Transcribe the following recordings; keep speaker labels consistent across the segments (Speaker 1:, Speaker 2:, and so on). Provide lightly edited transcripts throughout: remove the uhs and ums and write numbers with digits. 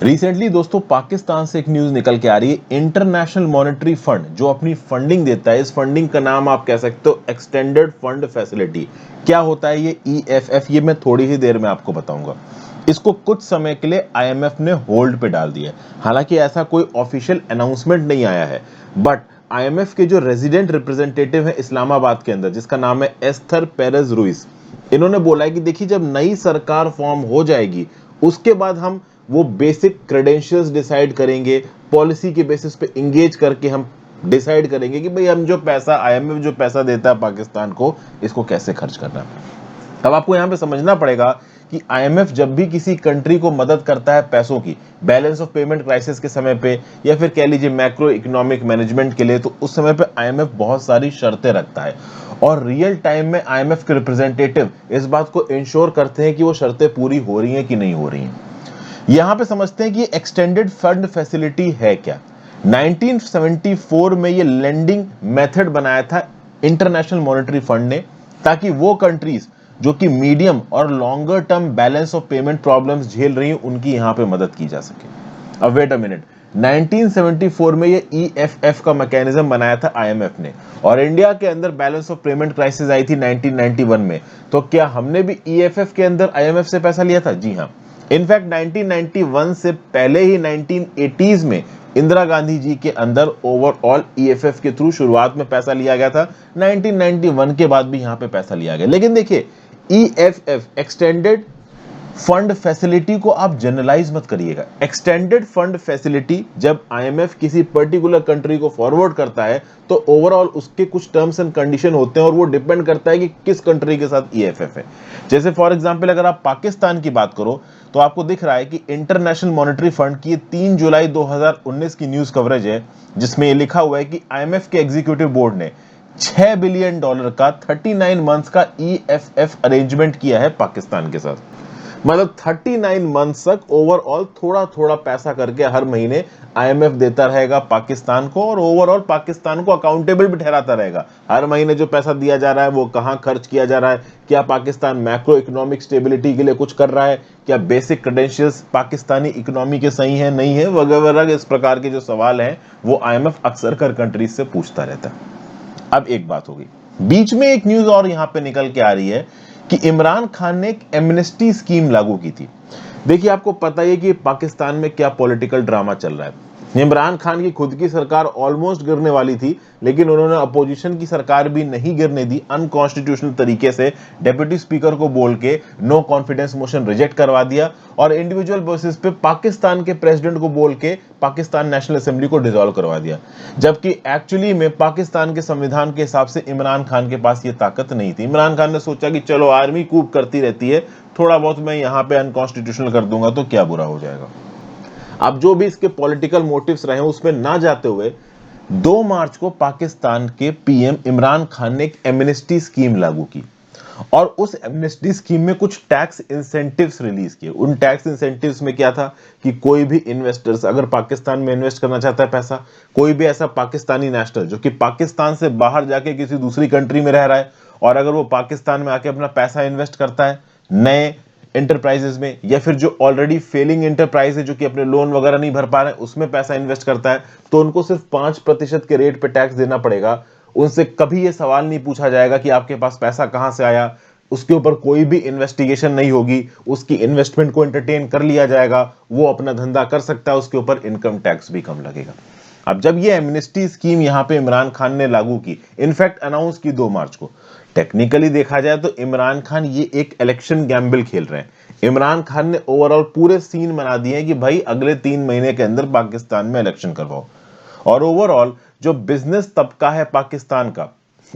Speaker 1: Recently दोस्तों पाकिस्तान से एक न्यूज निकल के आ रही है। इंटरनेशनल मॉनेटरी फंड जो अपनी फंडिंग देता है, इस फंडिंग का नाम आप कह सकते हो एक्सटेंडेड फंड फैसिलिटी। क्या होता है ये ईएफएफ, ये मैं थोड़ी ही देर में आपको बताऊंगा। इसको कुछ समय के लिए आईएमएफ ने होल्ड पे डाल दिया है। हालांकि ऐसा कोई ऑफिशियल अनाउंसमेंट नहीं आया है, बट आईएमएफ के जो रेजिडेंट रिप्रेजेंटेटिव है इस्लामाबाद के अंदर, जिसका नाम है एस्थर पेरेज रुइस, इन्होंने बोला है कि देखिए जब नई सरकार फॉर्म हो जाएगी उसके बाद हम वो बेसिक क्रेडेंशियल्स डिसाइड करेंगे, पॉलिसी के बेसिस पे इंगेज करके हम डिसाइड करेंगे कि भाई हम जो पैसा, आईएमएफ जो पैसा देता है पाकिस्तान को, इसको कैसे खर्च करना है। अब आपको यहां पे समझना पड़ेगा कि आईएमएफ जब भी किसी कंट्री को मदद करता है पैसों की, बैलेंस ऑफ पेमेंट क्राइसिस के समय पे या फिर कह लीजिए मैक्रो इकोनॉमिक मैनेजमेंट के लिए, तो उस समय पे आईएमएफ बहुत सारी शर्तें रखता है और रियल टाइम में आईएमएफ के रिप्रेजेंटेटिव इस बात को इंश्योर करते हैं कि वो शर्तें पूरी हो रही हैं कि नहीं हो रही हैं। यहां पे समझते हैं कि एक्सटेंडेड फंड फैसिलिटी है क्या। 1974 में ये लेंडिंग मेथड बनाया था इंटरनेशनल मॉनेटरी फंड ने, ताकि वो कंट्रीज जो कि मीडियम और longer term balance of payment problems झेल रही हैं उनकी यहां पे मदद की जा सके। अब वेट अ मिनट, 1974 में ये ईएफएफ का मैकेनिज्म बनाया था आईएमएफ ने, और इंडिया के अंदर बैलेंस ऑफ पेमेंट क्राइसिस आई थी 1991 में। तो क्या हमने भी ईएफएफ के अंदर आईएमएफ से पैसा लिया था? जी हां। इनफैक्ट 1991 से पहले ही 1980s में इंदिरा गांधी जी के अंदर ओवरऑल ईएफएफ के थ्रू शुरुआत में पैसा लिया गया था। 1991 के बाद भी यहां पे पैसा लिया गया। लेकिन देखिए, ईएफएफ एक्सटेंडेड फंड फैसिलिटी को आप जनरलाइज मत करिएगा। एक्सटेंडेड फंड फैसिलिटी जब आईएमएफ किसी पर्टिकुलर कंट्री को फॉरवर्ड करता है तो ओवरऑल उसके कुछ टर्म्स एंड कंडीशन होते हैं और वो डिपेंड करता है कि किस कंट्री के साथ ईएफएफ है। जैसे फॉर एग्जांपल अगर आप पाकिस्तान की बात करो तो आपको दिख रहा है कि इंटरनेशनल मॉनेटरी फंड की 3 जुलाई 2019 की न्यूज कवरेज है, जिसमें ये लिखा हुआ है कि आईएमएफ के एग्जीक्यूटिव बोर्ड ने $6 बिलियन का 39 मंथ्स का ईएफएफ अरेंजमेंट किया है पाकिस्तान के साथ। मतलब 39 मंथ्स तक ओवरऑल थोड़ा थोड़ा पैसा करके हर महीने आईएमएफ देता रहेगा पाकिस्तान को, और ओवरऑल पाकिस्तान को अकाउंटेबल भी ठहराता रहेगा। हर महीने जो पैसा दिया जा रहा है वो कहां खर्च किया जा रहा है, क्या पाकिस्तान मैक्रो इकोनॉमिक स्टेबिलिटी के लिए कुछ कर रहा है, क्या बेसिक क्रेडेंशियल्स पाकिस्तानी इकोनॉमी के सही है नहीं है, वगैरह इस प्रकार के जो सवाल हैं वो आईएमएफ अक्सर कर कंट्रीज से पूछता रहता है। अब एक बात होगी, बीच में एक न्यूज और यहां पे निकल के आ रही है कि इमरान खान ने एक एमनेस्टी स्कीम लागू की थी। देखिए आपको पता ही है कि पाकिस्तान में क्या पॉलिटिकल ड्रामा चल रहा है। इमरान खान की खुद की सरकार ऑलमोस्ट गिरने वाली थी, लेकिन उन्होंने अपोजिशन की सरकार भी नहीं गिरने दी। अनकॉन्स्टिट्यूशनल तरीके से डेप्यूटी स्पीकर को बोल के नो कॉन्फिडेंस मोशन रिजेक्ट करवा दिया, और इंडिविजुअल बेसिस पे पाकिस्तान के प्रेसिडेंट को बोल के पाकिस्तान नेशनल असेंबली को डिसॉल्व करवा दिया। जबकि एक्चुअली में पाकिस्तान के संविधान के हिसाब से इमरान खान के पास ये ताकत नहीं थी। इमरान खान ने सोचा कि चलो आर्मी कूप करती रहती है, थोड़ा बहुत मैं यहां पे अनकॉन्स्टिट्यूशनल कर दूंगा तो क्या बुरा हो जाएगा। अब जो भी इसके पॉलिटिकल मोटिव्स रहे उसमें ना जाते हुए 2 मार्च को पाकिस्तान के पीएम इमरान खान ने एक एमनेस्टी स्कीम लागू की, और उस एमनेस्टी स्कीम में कुछ टैक्स इंसेंटिव्स रिलीज किए। उन टैक्स इंसेंटिव्स में क्या था कि कोई भी इन्वेस्टर्स अगर पाकिस्तान में इन्वेस्ट करना चाहता है पैसा, कोई भी ऐसा पाकिस्तानी नेशनल जो कि पाकिस्तान से बाहर जाके किसी दूसरी कंट्री में रह रहा है, और अगर वो पाकिस्तान में आके अपना पैसा इन्वेस्ट करता है नए एंटरप्राइजेस में, या फिर जो ऑलरेडी फेलिंग एंटरप्राइज है जो कि अपने लोन वगैरह नहीं भर पा रहे हैं उसमें पैसा इन्वेस्ट करता है, तो उनको सिर्फ 5% के रेट पे टैक्स देना पड़ेगा। उनसे कभी ये सवाल नहीं पूछा जाएगा कि आपके पास पैसा कहां से आया, उसके ऊपर कोई भी इन्वेस्टिगेशन नहीं होगी, उसकी इन्वेस्टमेंट को एंटरटेन कर लिया जाएगा, वो अपना धंधा कर सकता है, उसके ऊपर इनकम टैक्स भी कम लगेगा। अब जब ये एमनेस्टी स्कीम यहां पे इमरान खान ने लागू की, इनफैक्ट अनाउंस की 2 मार्च को, टेक्निकली देखा जाए तो इमरान खान ये एक इलेक्शन गैम्बल खेल रहे हैं। इमरान खान ने ओवरऑल पूरे सीन बना दिए हैं कि भाई अगले 3 महीने के अंदर पाकिस्तान में इलेक्शन करवाओ, और ओवरऑल जो बिजनेस तबका है पाकिस्तान का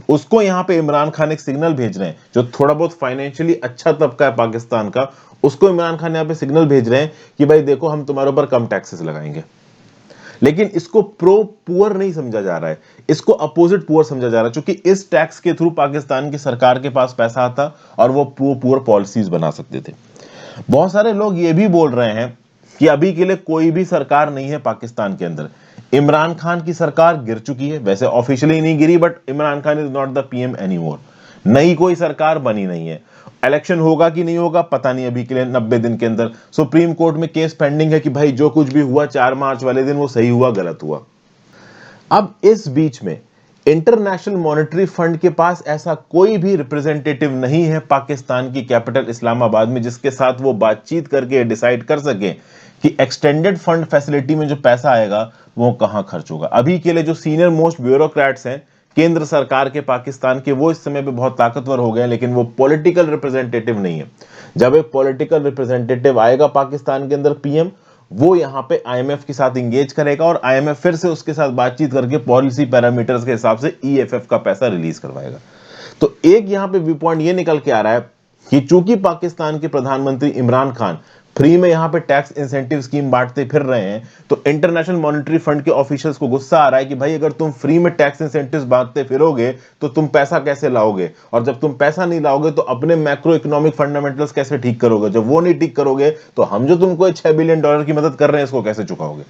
Speaker 1: उसको यहां पे इमरान खान एक सिग्नल भेज रहे हैं। जो थोड़ा बहुत फाइनेंशियली अच्छा तबका है पाकिस्तान का, उसको इमरान खान यहां पे सिग्नल भेज रहे हैं कि भाई देखो हम तुम्हारे ऊपर कम टैक्सेस लगाएंगे। लेकिन इसको प्रो पुअर नहीं समझा जा रहा है, इसको अपोजिट पुअर समझा जा रहा है, क्योंकि इस टैक्स के थ्रू पाकिस्तान की सरकार के पास पैसा आता और वो प्रो पुअर पॉलिसीज बना सकते थे। बहुत सारे लोग ये भी बोल रहे हैं कि अभी के लिए कोई भी सरकार नहीं है पाकिस्तान के अंदर। इमरान खान की सरकार गिर चुकी है, वैसे ऑफिशियली नहीं गिरी, but Imran Khan is not the PM anymore. नई कोई सरकार बनी नहीं है, इलेक्शन होगा कि नहीं होगा पता नहीं अभी के लिए 90 दिन के अंदर। सुप्रीम कोर्ट में केस पेंडिंग है कि भाई जो कुछ भी हुआ 4 मार्च वाले दिन वो सही हुआ गलत हुआ। अब इस बीच में इंटरनेशनल मॉनेटरी फंड के पास ऐसा कोई भी रिप्रेजेंटेटिव नहीं है पाकिस्तान की कैपिटल इस्लामाबाद में जिसके साथ वो बातचीत करके डिसाइड कर सके कि एक्सटेंडेड फंड फैसिलिटी में जो पैसा आएगा वो कहां खर्च होगा। अभी के लिए जो सीनियर मोस्ट ब्यूरोक्रेट्स हैं केंद्र सरकार के पाकिस्तान के, वो इस समय पे बहुत ताकतवर हो गए हैं, लेकिन वो पॉलिटिकल रिप्रेजेंटेटिव नहीं है। जब एक पॉलिटिकल रिप्रेजेंटेटिव आएगा पाकिस्तान के अंदर, पीएम, वो यहाँ पे आईएमएफ के साथ इंगेज करेगा और आईएमएफ फिर से उसके साथ बातचीत करके पॉलिसी पैरामीटर्स के हिसाब से ईएफएफ का पैसा रिलीज करवाएगा। तो एक यहाँ पे व्यू पॉइंट ये निकल के आ रहा है कि चूंकि पाकिस्तान के प्रधानमंत्री इमरान खान फ्री में यहाँ पे टैक्स इंसेंटिव स्कीम बांटते फिर रहे हैं, तो इंटरनेशनल मॉनेटरी फंड के ऑफिशियल्स को गुस्सा आ रहा है कि भाई अगर तुम फ्री में टैक्स इंसेंटिव्स बांटते फिरोगे तो तुम पैसा कैसे लाओगे, और जब तुम पैसा नहीं लाओगे तो अपने मैक्रो इकोनॉमिक फंडामेंटल्स कैसे ठीक करोगे, जब वो नहीं ठीक करोगे तो हम जो तुमको $6 बिलियन की मदद कर रहे हैं इसको कैसे चुकाओगे।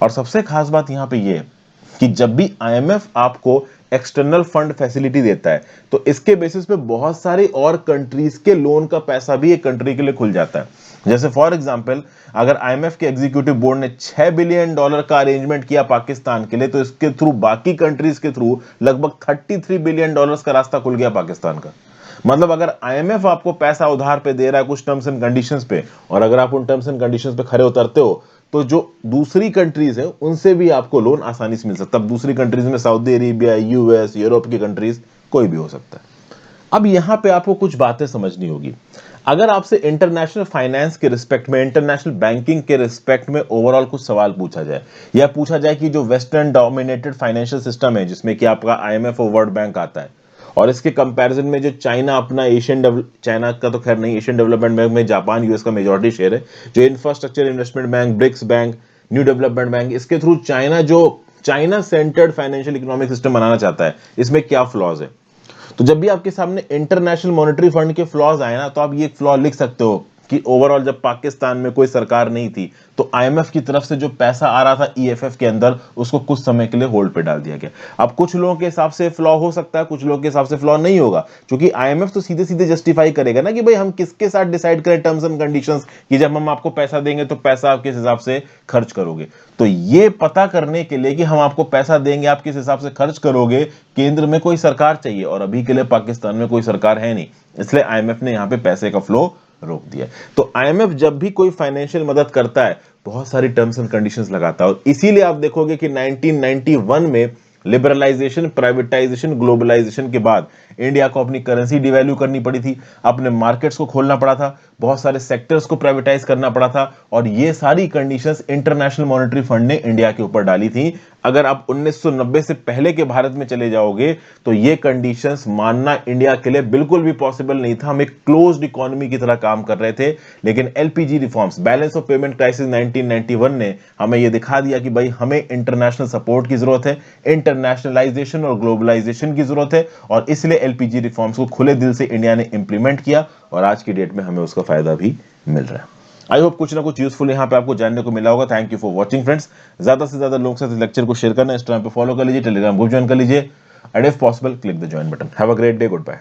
Speaker 1: और सबसे खास बात यहाँ पे ये है कि जब भी आईएमएफ आपको एक्सटर्नल फंड फैसिलिटी देता है तो इसके बेसिस पे बहुत सारी और कंट्रीज के लोन का पैसा भी एक कंट्री के लिए खुल जाता है। जैसे फॉर एग्जांपल अगर आईएमएफ के एग्जीक्यूटिव बोर्ड ने $6 बिलियन का अरेंजमेंट किया पाकिस्तान के लिए, तो इसके थ्रू बाकी कंट्रीज के थ्रू लगभग $33 बिलियन का रास्ता खुल गया पाकिस्तान का। मतलब अगर आईएमएफ आपको पैसा उधार पे दे रहा है कुछ टर्म्स एंड कंडीशंस पे, और अगर आप उन टर्म्स एंड कंडीशंस पे खरे उतरते हो तो जो दूसरी कंट्रीज है उनसे भी आपको लोन आसानी से मिल सकता है। अब दूसरी कंट्रीज में सऊदी अरेबिया, यूएस, यूरोप की कंट्रीज, कोई भी हो सकता है। अब यहां पे आपको कुछ बातें समझनी होगी। अगर आपसे इंटरनेशनल फाइनेंस के रिस्पेक्ट में, इंटरनेशनल बैंकिंग के रिस्पेक्ट में ओवरऑल कुछ सवाल पूछा जाए, या पूछा जाए कि जो वेस्टर्न डोमिनेटेड फाइनेंशियल सिस्टम है जिसमें कि आपका आईएमएफ और वर्ल्ड बैंक आता है, और इसके कंपैरिजन में जो चाइना अपना चाइना का तो खैर नहीं, एशियन डेवलपमेंट बैंक में जापान यूएस का मेजॉरिटी शेयर है, जो infrastructure investment bank, BRICS bank, new development bank, इसके थ्रू चाइना जो China centered financial economic system बनाना चाहता है, इसमें क्या फ्लॉज है। तो जब भी आपके सामने इंटरनेशनल मॉनेटरी फंड के फ्लॉज आए ना, तो आप ये फ्लॉ लिख सकते हो कि ओवरऑल जब पाकिस्तान में कोई सरकार नहीं थी तो आईएमएफ की तरफ से जो पैसा आ रहा था ईएफएफ के अंदर उसको कुछ समय के लिए होल्ड पे डाल दिया गया। अब कुछ लोगों के हिसाब से फ्लॉ हो सकता है, कुछ लोगों के हिसाब से फ्लॉ नहीं होगा, क्योंकि आईएमएफ तो सीधे सीधे जस्टिफाई करेगा ना कि भाई हम किसके साथ डिसाइड करें टर्म्स एंड कंडीशंस कि जब हम आपको पैसा देंगे तो पैसा आप किस हिसाब से खर्च करोगे। तो ये पता करने के लिए कि हम आपको पैसा देंगे आप किस हिसाब से खर्च करोगे, केंद्र में कोई सरकार चाहिए, और अभी के लिए पाकिस्तान में कोई सरकार है नहीं, इसलिए आईएमएफ ने यहां पे पैसे का फ्लो रोक दिया। तो आईएमएफ जब भी कोई फाइनेंशियल मदद करता है बहुत सारी टर्म्स एंड कंडीशंस लगाता है, और इसीलिए आप देखोगे कि 1991 में लिबरलाइजेशन, प्राइवेटाइजेशन, ग्लोबलाइजेशन के बाद इंडिया को अपनी करेंसी डिवैल्यू करनी पड़ी थी, अपने मार्केट्स को खोलना पड़ा था, बहुत सारे सेक्टर्स को प्राइवेटाइज करना पड़ा था, और ये सारी कंडीशंस इंटरनेशनल मॉनेटरी फंड ने इंडिया के ऊपर डाली थी। अगर आप 1990 से पहले के भारत में चले जाओगे तो ये कंडीशंस मानना इंडिया के लिए बिल्कुल भी पॉसिबल नहीं था। हम एक क्लोज्ड इकोनॉमी की तरह काम कर रहे थे, लेकिन LPG reforms, balance of payment crisis 1991 ने हमें यह दिखा दिया कि भाई हमें इंटरनेशनल सपोर्ट की जरूरत है, इंटरनेशनलाइजेशन और ग्लोबलाइजेशन की जरूरत है, और इसलिए एलपीजी रिफॉर्म्स को खुले दिल से इंडिया ने इंप्लीमेंट किया, और आज की डेट में हमें उसका फायदा भी मिल रहा है। आई होप कुछ ना कुछ यूजफुल यहाँ पे आपको जानने को मिला होगा। Thank you for watching friends. ज्यादा से ज्यादा लोगों के साथ लेक्चर को शेयर करना, इंस्टाग्राम पे फॉलो कर लीजिए, टेलीग्राम ग्रुप ज्वाइन कर लीजिए, and if possible click the join button. Have a great day, good bye.